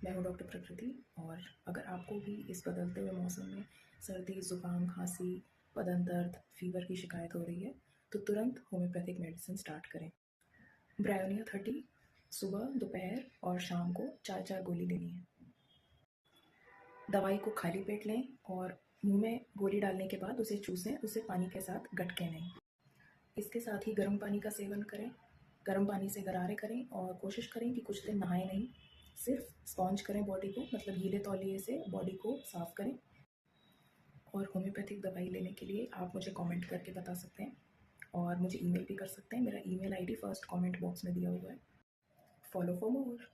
मैं हूँ डॉक्टर प्रकृति। और अगर आपको भी इस बदलते हुए मौसम में सर्दी, ज़ुकाम, खांसी, बदन दर्द, फीवर की शिकायत हो रही है तो तुरंत होम्योपैथिक मेडिसिन स्टार्ट करें। ब्रायोनिया 30 सुबह, दोपहर और शाम को 4-4 गोली लेनी है। दवाई को खाली पेट लें और मुंह में गोली डालने के बाद उसे चूसें, उसे पानी के साथ गटके नहीं। इसके साथ ही गर्म पानी का सेवन करें, गर्म पानी से गरारे करें और कोशिश करें कि कुछ दिन नहाएं नहीं, सिर्फ स्पॉन्ज करें बॉडी को, मतलब गीले तौलिए से बॉडी को साफ करें। और होम्योपैथिक दवाई लेने के लिए आप मुझे कमेंट करके बता सकते हैं और मुझे ईमेल भी कर सकते हैं। मेरा email ID first comment box में दिया हुआ है। Follow for more.